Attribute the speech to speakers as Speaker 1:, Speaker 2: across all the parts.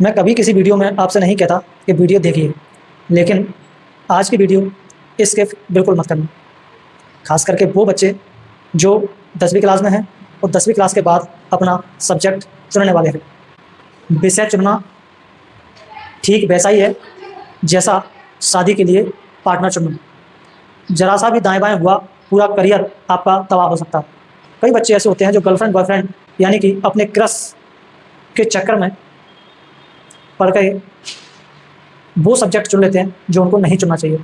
Speaker 1: मैं कभी किसी वीडियो में आपसे नहीं कहता कि वीडियो देखिए, लेकिन आज की वीडियो स्किप बिल्कुल मत करना। खास करके वो बच्चे जो 10वीं क्लास में हैं और 10वीं क्लास के बाद अपना सब्जेक्ट चुनने वाले हैं। विषय चुनना ठीक वैसा ही है जैसा शादी के लिए पार्टनर चुनना। जरा सा भी दाएं बाएं हुआ पूरा करियर आपका तबाह हो सकता है। कई बच्चे ऐसे होते हैं जो गर्लफ्रेंड बॉयफ्रेंड यानी कि अपने क्रश के चक्कर में पढ़ के वो सब्जेक्ट चुन लेते हैं जो उनको नहीं चुनना चाहिए।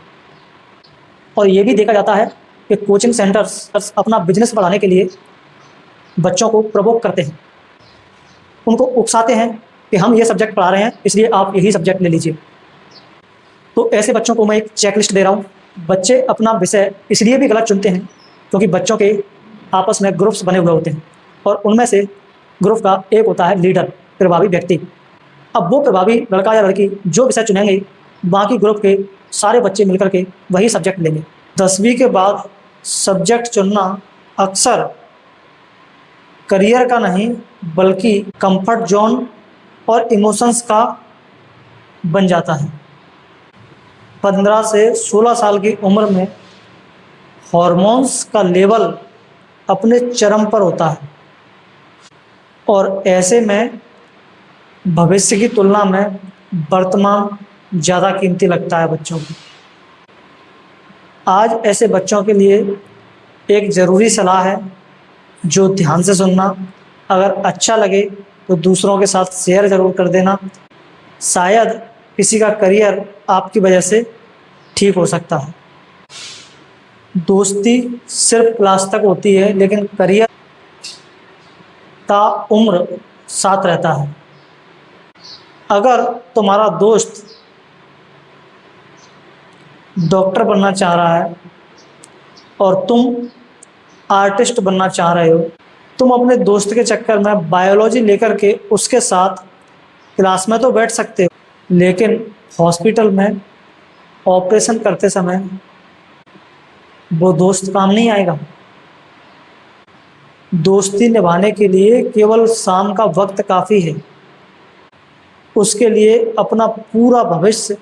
Speaker 1: और ये भी देखा जाता है कि कोचिंग सेंटर्स अपना बिजनेस बढ़ाने के लिए बच्चों को प्रवोक करते हैं, उनको उकसाते हैं कि हम ये सब्जेक्ट पढ़ा रहे हैं इसलिए आप यही सब्जेक्ट ले लीजिए। तो ऐसे बच्चों को मैं एक चेकलिस्ट दे रहा हूँ। बच्चे अपना विषय इसलिए भी गलत चुनते हैं क्योंकि बच्चों के आपस में ग्रुप्स बने हुए होते हैं और उनमें से ग्रुप का एक होता है लीडर, प्रभावी व्यक्ति। अब वो प्रभावी लड़का या लड़की जो विषय चुनेंगे, बाकी ग्रुप के सारे बच्चे मिलकर के वही सब्जेक्ट लेंगे। 10वीं के बाद सब्जेक्ट चुनना अक्सर करियर का नहीं बल्कि कंफर्ट जोन और इमोशंस का बन जाता है। 15 से 16 साल की उम्र में हॉर्मोन्स का लेवल अपने चरम पर होता है और ऐसे में भविष्य की तुलना में वर्तमान ज़्यादा कीमती लगता है बच्चों को। आज ऐसे बच्चों के लिए एक ज़रूरी सलाह है जो ध्यान से सुनना। अगर अच्छा लगे तो दूसरों के साथ शेयर ज़रूर कर देना। शायद किसी का करियर आपकी वजह से ठीक हो सकता है। दोस्ती सिर्फ क्लास तक होती है लेकिन करियर ताउम्र साथ रहता है। अगर तुम्हारा दोस्त डॉक्टर बनना चाह रहा है और तुम आर्टिस्ट बनना चाह रहे हो, तुम अपने दोस्त के चक्कर में बायोलॉजी लेकर के उसके साथ क्लास में तो बैठ सकते हो, लेकिन हॉस्पिटल में ऑपरेशन करते समय वो दोस्त काम नहीं आएगा। दोस्ती निभाने के लिए केवल शाम का वक्त काफ़ी है। उसके लिए अपना पूरा भविष्य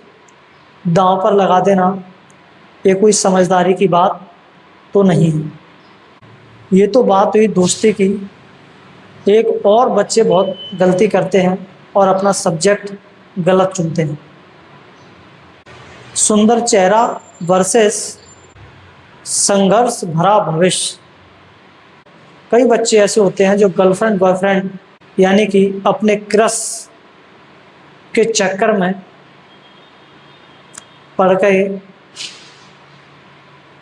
Speaker 1: दांव पर लगा देना ये कोई समझदारी की बात तो नहीं है। ये तो बात हुई दोस्ती की। एक और बच्चे बहुत गलती करते हैं और अपना सब्जेक्ट गलत चुनते हैं। सुंदर चेहरा वर्सेस संघर्ष भरा भविष्य। कई बच्चे ऐसे होते हैं जो गर्लफ्रेंड बॉयफ्रेंड यानी कि अपने क्रश के चक्कर में पढ़ के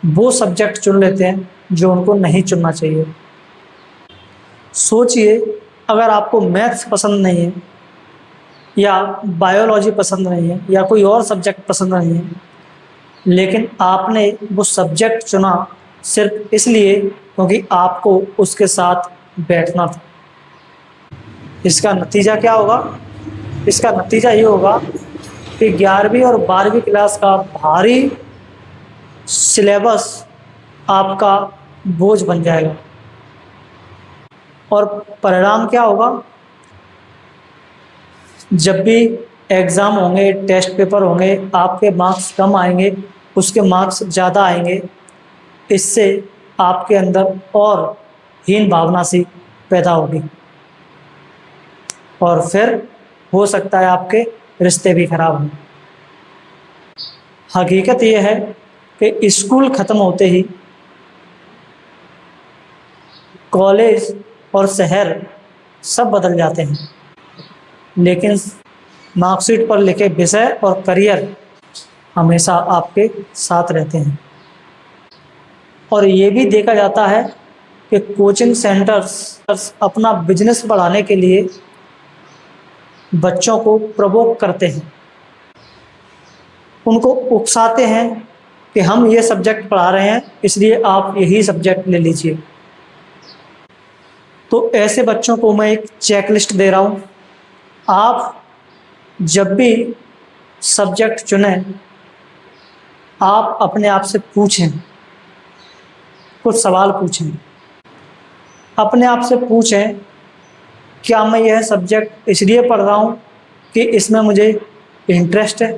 Speaker 1: वो सब्जेक्ट चुन लेते हैं जो उनको नहीं चुनना चाहिए। सोचिए, अगर आपको मैथ्स पसंद नहीं है या बायोलॉजी पसंद नहीं है या कोई और सब्जेक्ट पसंद नहीं है, लेकिन आपने वो सब्जेक्ट चुना सिर्फ इसलिए क्योंकि आपको उसके साथ बैठना था। इसका नतीजा क्या होगा? इसका नतीजा ये होगा कि 11वीं और 12वीं क्लास का भारी सिलेबस आपका बोझ बन जाएगा और परिणाम क्या होगा? जब भी एग्ज़ाम होंगे, टेस्ट पेपर होंगे, आपके मार्क्स कम आएंगे, उसके मार्क्स ज़्यादा आएंगे। इससे आपके अंदर और हीन भावना सी पैदा होगी और फिर हो सकता है आपके रिश्ते भी खराब हों। हकीकत यह है कि स्कूल ख़त्म होते ही कॉलेज और शहर सब बदल जाते हैं, लेकिन मार्कशीट पर लिखे विषय और करियर हमेशा आपके साथ रहते हैं। और ये भी देखा जाता है कि कोचिंग सेंटर्स अपना बिजनेस बढ़ाने के लिए बच्चों को प्रवोक करते हैं, उनको उकसाते हैं कि हम ये सब्जेक्ट पढ़ा रहे हैं इसलिए आप यही सब्जेक्ट ले लीजिए। तो ऐसे बच्चों को मैं एक चेकलिस्ट दे रहा हूँ। आप जब भी सब्जेक्ट चुनें, आप अपने आप से पूछें, कुछ सवाल पूछें। अपने आप से पूछें, क्या मैं यह सब्जेक्ट इसलिए पढ़ रहा हूँ कि इसमें मुझे इंटरेस्ट है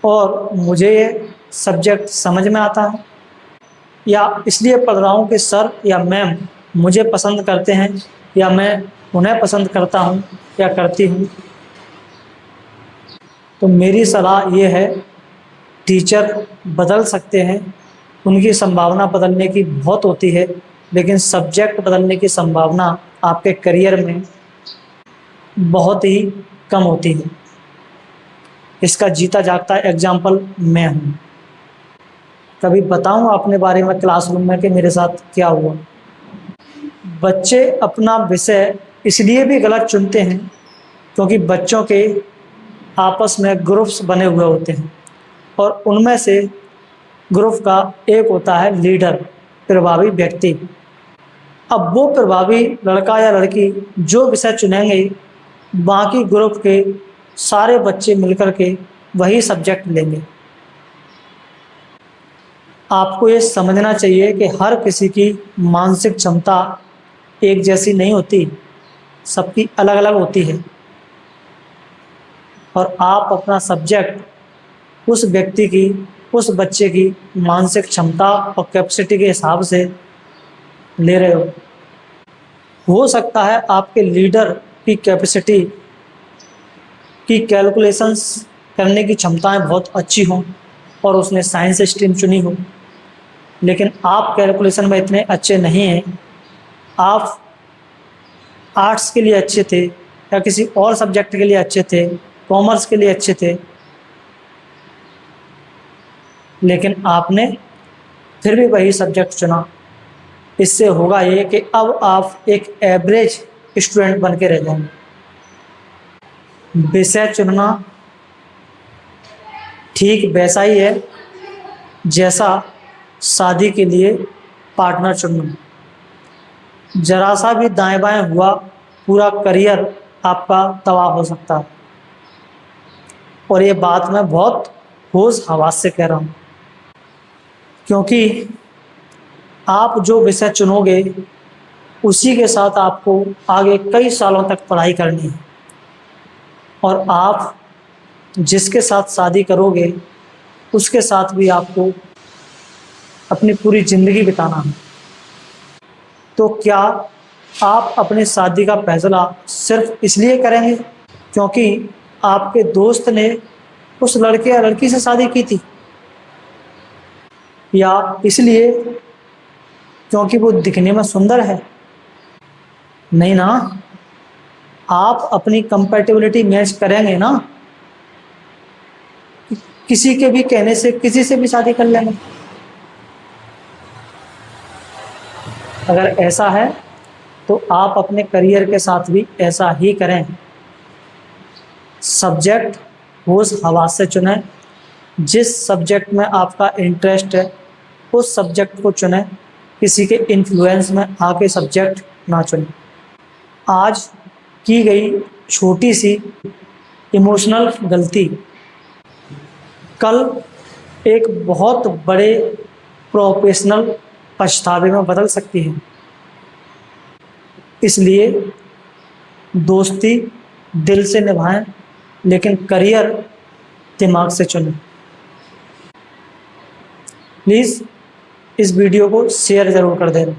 Speaker 1: और मुझे ये सब्जेक्ट समझ में आता है, या इसलिए पढ़ रहा हूँ कि सर या मैम मुझे पसंद करते हैं या मैं उन्हें पसंद करता हूँ या करती हूँ। तो मेरी सलाह ये है, टीचर बदल सकते हैं, उनकी संभावना बदलने की बहुत होती है, लेकिन सब्जेक्ट बदलने की संभावना आपके करियर में बहुत ही कम होती है। इसका जीता जागता एग्जाम्पल मैं हूँ। कभी बताऊँ अपने बारे में क्लासरूम में कि मेरे साथ क्या हुआ। बच्चे अपना विषय इसलिए भी गलत चुनते हैं क्योंकि बच्चों के आपस में ग्रुप्स बने हुए होते हैं और उनमें से ग्रुप का एक होता है लीडर, प्रभावी व्यक्ति। अब वो प्रभावी लड़का या लड़की जो विषय चुनेंगे, बाकी ग्रुप के सारे बच्चे मिलकर के वही सब्जेक्ट लेंगे। आपको ये समझना चाहिए कि हर किसी की मानसिक क्षमता एक जैसी नहीं होती, सबकी अलग अलग होती है, और आप अपना सब्जेक्ट उस व्यक्ति की, उस बच्चे की मानसिक क्षमता और कैपेसिटी के हिसाब से ले रहे हो सकता है आपके लीडर की कैपेसिटी की कैलकुलेशंस करने की क्षमताएं बहुत अच्छी हों और उसने साइंस स्ट्रीम चुनी हो, लेकिन आप कैलकुलेशन में इतने अच्छे नहीं हैं, आप आर्ट्स के लिए अच्छे थे या किसी और सब्जेक्ट के लिए अच्छे थे, कॉमर्स के लिए अच्छे थे, लेकिन आपने फिर भी वही सब्जेक्ट चुना। इससे होगा ये कि अब आप एक एवरेज स्टूडेंट बन के रह जाएंगे। विषय चुनना ठीक वैसा ही है जैसा शादी के लिए पार्टनर चुनना। जरा सा भी दाएं बाएं हुआ, पूरा करियर आपका तबाह हो सकता है। और ये बात मैं बहुत होश हवास से कह रहा हूँ, क्योंकि आप जो विषय चुनोगे उसी के साथ आपको आगे कई सालों तक पढ़ाई करनी है, और आप जिसके साथ शादी करोगे उसके साथ भी आपको अपनी पूरी ज़िंदगी बिताना है। तो क्या आप अपनी शादी का फैसला सिर्फ इसलिए करेंगे क्योंकि आपके दोस्त ने उस लड़के या लड़की से शादी की थी, या इसलिए क्योंकि वो दिखने में सुंदर है? नहीं ना, आप अपनी कंपैटिबिलिटी मैच करेंगे ना। किसी के भी कहने से किसी से भी शादी कर लेंगे। अगर ऐसा है तो आप अपने करियर के साथ भी ऐसा ही करें। सब्जेक्ट होश हवास से चुनें। जिस सब्जेक्ट में आपका इंटरेस्ट है उस सब्जेक्ट को चुनें, किसी के इन्फ्लुएंस में आके सब्जेक्ट ना चुनें। आज की गई छोटी सी इमोशनल गलती कल एक बहुत बड़े प्रोफेशनल पछतावे में बदल सकती है। इसलिए दोस्ती दिल से निभाएं, लेकिन करियर दिमाग से चुनें। प्लीज़ इस वीडियो को शेयर ज़रूर कर दें।